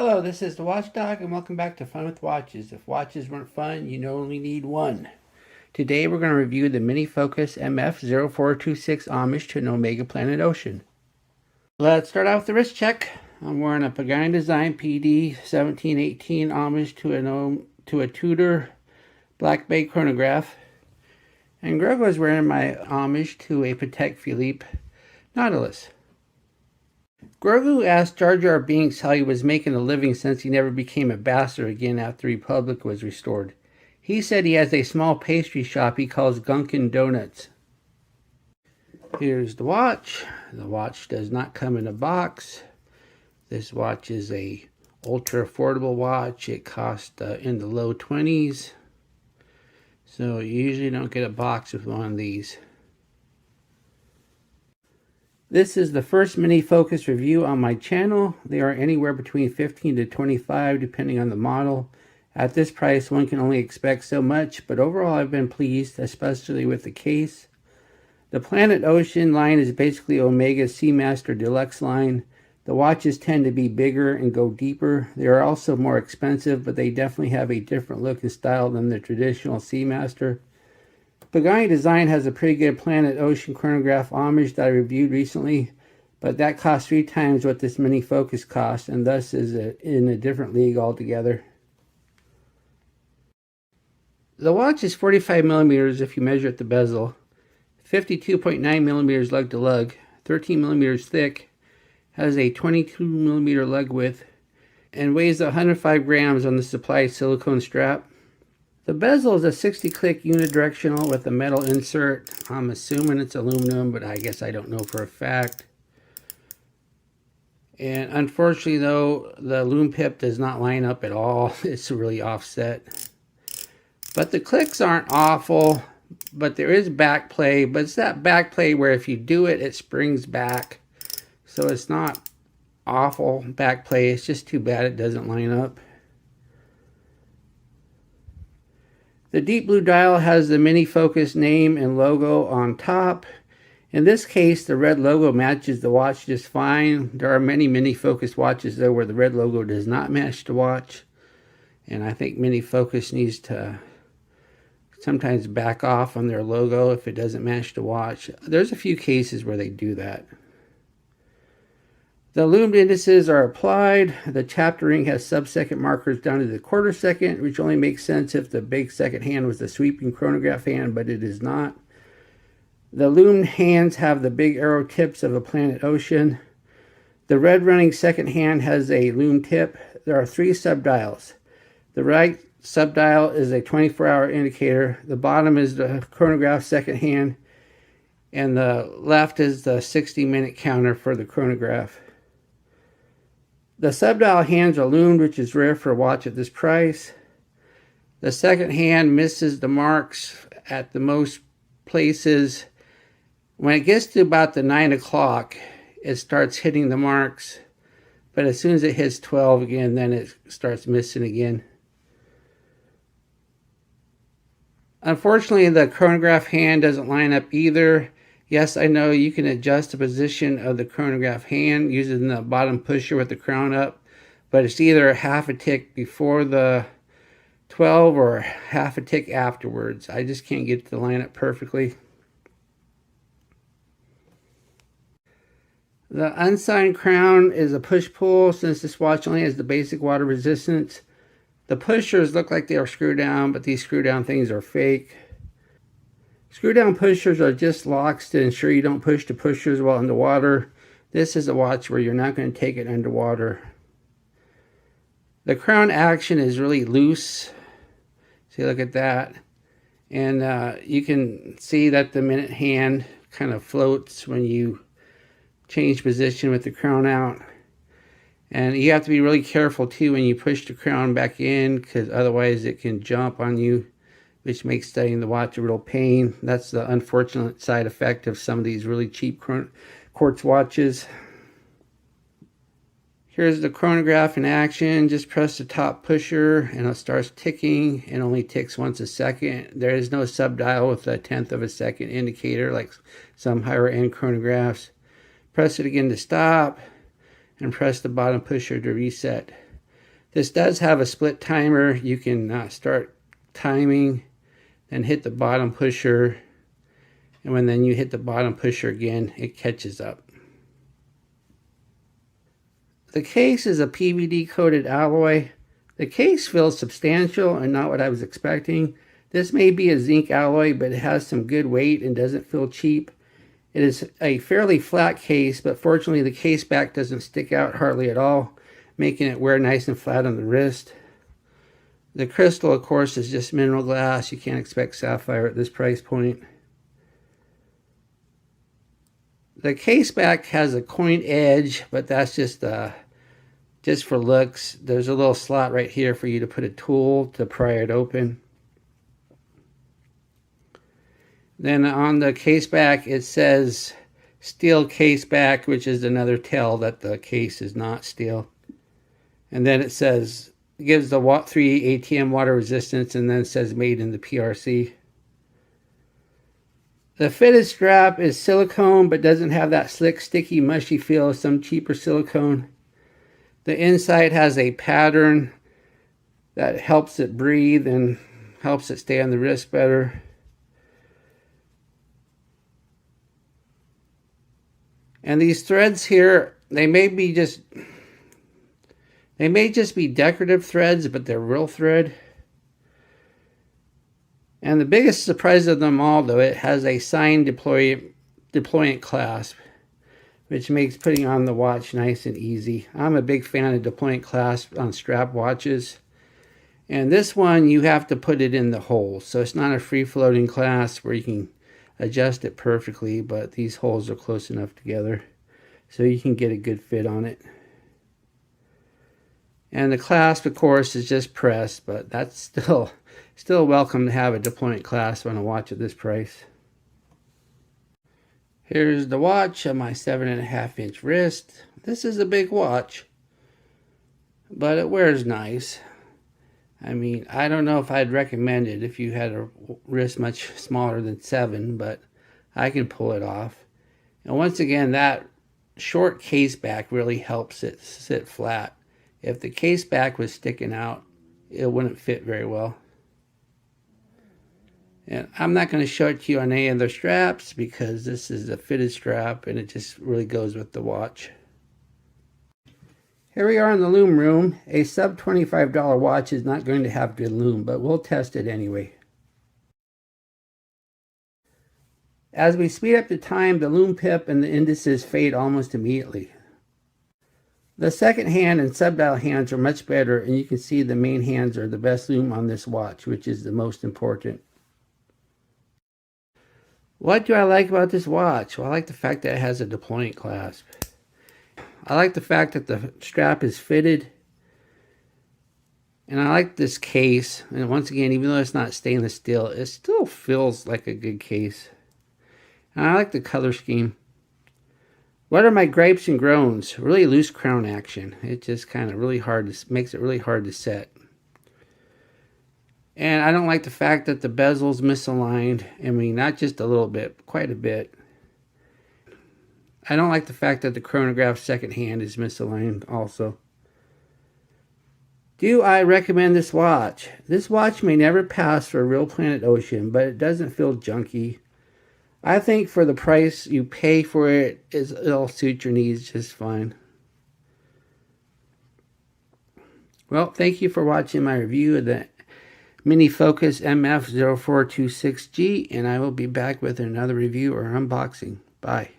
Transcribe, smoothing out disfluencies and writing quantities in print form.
Hello, this is the Watchdog, and welcome back to Fun with Watches. If watches weren't fun, you only need one. Today we're going to review the Mini Focus MF0426 homage to an Omega Planet Ocean. Let's start out with the wrist check. I'm wearing a Pagani Design PD 1718 homage to a Tudor Black Bay chronograph. And Greg was wearing my homage to a Patek Philippe Nautilus. Grogu asked Jar Jar Binks how he was making a living since he never became a bastard again after Republic was restored. He said he has a small pastry shop he calls Gunkin' Donuts. Here's the watch. The watch does not come in a box. This watch is a ultra affordable watch. It costs in the low 20s. So you usually don't get a box with one of these. This is the first Mini Focus review on my channel. They are anywhere between 15 to 25 depending on the model. At this price one can only expect so much, but overall I've been pleased, especially with the case. The Planet Ocean line is basically Omega's Seamaster Deluxe line. The watches tend to be bigger and go deeper. They are also more expensive, but they definitely have a different look and style than the traditional Seamaster. Pagani Design has a pretty good Planet Ocean chronograph homage that I reviewed recently, but that costs 3 times what this Mini Focus costs, and thus is in a different league altogether. The watch is 45 millimeters if you measure at the bezel, 52.9 millimeters lug to lug, 13 millimeters thick, has a 22 millimeter lug width, and weighs 105 grams on the supplied silicone strap. The bezel is a 60-click unidirectional with a metal insert. I'm assuming it's aluminum, but I guess I don't know for a fact. And unfortunately though, the loom pip does not line up at all. It's really offset. But the clicks aren't awful, but there is back play. But it's that back play where if you do it, it springs back. So it's not awful back play. It's just too bad it doesn't line up. The deep blue dial has the Mini Focus name and logo on top. In this case, the red logo matches the watch just fine. There are many Mini Focus watches though where the red logo does not match the watch. And I think Mini Focus needs to sometimes back off on their logo if it doesn't match the watch. There's a few cases where they do that. The loomed indices are applied. The chapter ring has sub-second markers down to the quarter second, which only makes sense if the big second hand was the sweeping chronograph hand, but it is not. The loomed hands have the big arrow tips of a Planet Ocean. The red running second hand has a loom tip. There are 3 subdials. The right subdial is a 24-hour indicator. The bottom is the chronograph second hand, and the left is the 60-minute counter for the chronograph. The subdial hands are loomed, which is rare for a watch at this price. The second hand misses the marks at the most places. When it gets to about the 9 o'clock, it starts hitting the marks. But as soon as it hits 12 again, then it starts missing again. Unfortunately, the chronograph hand doesn't line up either. Yes, I know you can adjust the position of the chronograph hand using the bottom pusher with the crown up, but it's either half a tick before the 12 or half a tick afterwards. I just can't get it to line up perfectly. The unsigned crown is a push-pull since this watch only has the basic water resistance. The pushers look like they are screw down, but these screw down things are fake. Screw down pushers are just locks to ensure you don't push the pushers while underwater. This is a watch where you're not going to take it underwater. The crown action is really loose. See, look at that. And you can see that the minute hand kind of floats when you change position with the crown out. And you have to be really careful too when you push the crown back in, because otherwise it can jump on you, which makes studying the watch a real pain. That's the unfortunate side effect of some of these really cheap quartz watches. Here's the chronograph in action. Just press the top pusher and it starts ticking. It only ticks once a second. There is no subdial with a 1/10 of a second indicator like some higher end chronographs. Press it again to stop and press the bottom pusher to reset. This does have a split timer. You can start timing and hit the bottom pusher. And when then you hit the bottom pusher again, it catches up. The case is a PVD coated alloy. The case feels substantial and not what I was expecting. This may be a zinc alloy, but it has some good weight and doesn't feel cheap. It is a fairly flat case, but fortunately the case back doesn't stick out hardly at all, making it wear nice and flat on the wrist. The crystal, of course, is just mineral glass. You can't expect sapphire at this price point. The case back has a coin edge, but that's just for looks. There's a little slot right here for you to put a tool to pry it open. Then on the case back it says steel case back, which is another tell that the case is not steel. And then it says, gives the 3 ATM water resistance, and then it says made in the PRC. The fitted strap is silicone, but doesn't have that slick, sticky, mushy feel of some cheaper silicone. The inside has a pattern that helps it breathe and helps it stay on the wrist better. And these threads here, they may just be decorative threads, but they're real thread. And the biggest surprise of them all, though, it has a signed deployant clasp, which makes putting on the watch nice and easy. I'm a big fan of deployant clasp on strap watches. And this one, you have to put it in the hole. So it's not a free-floating clasp where you can adjust it perfectly, but these holes are close enough together so you can get a good fit on it. And the clasp, of course, is just pressed, but that's still welcome to have a deployant clasp on a watch at this price. Here's the watch on my 7.5-inch wrist. This is a big watch, but it wears nice. I mean, I don't know if I'd recommend it if you had a wrist much smaller than 7, but I can pull it off. And once again, that short case back really helps it sit flat. If the case back was sticking out, it wouldn't fit very well. And I'm not going to show it to you on any of the straps because this is a fitted strap and it just really goes with the watch. Here we are in the lume room. A sub $25 watch is not going to have good lume, but we'll test it anyway. As we speed up the time, the lume pip and the indices fade almost immediately. The second hand and sub-dial hands are much better, and you can see the main hands are the best lume on this watch, which is the most important. What do I like about this watch? Well, I like the fact that it has a deployant clasp. I like the fact that the strap is fitted. And I like this case. And once again, even though it's not stainless steel, it still feels like a good case. And I like the color scheme. What are my gripes and groans? Really loose crown action. It just kind of makes it really hard to set. And I don't like the fact that the bezel's misaligned. I mean, not just a little bit, quite a bit. I don't like the fact that the chronograph second hand is misaligned also. Do I recommend this watch? This watch may never pass for a real Planet Ocean, but it doesn't feel junky. I think for the price you pay for it, it'll suit your needs just fine. Well, thank you for watching my review of the Mini Focus MF0426G, and I will be back with another review or unboxing. Bye.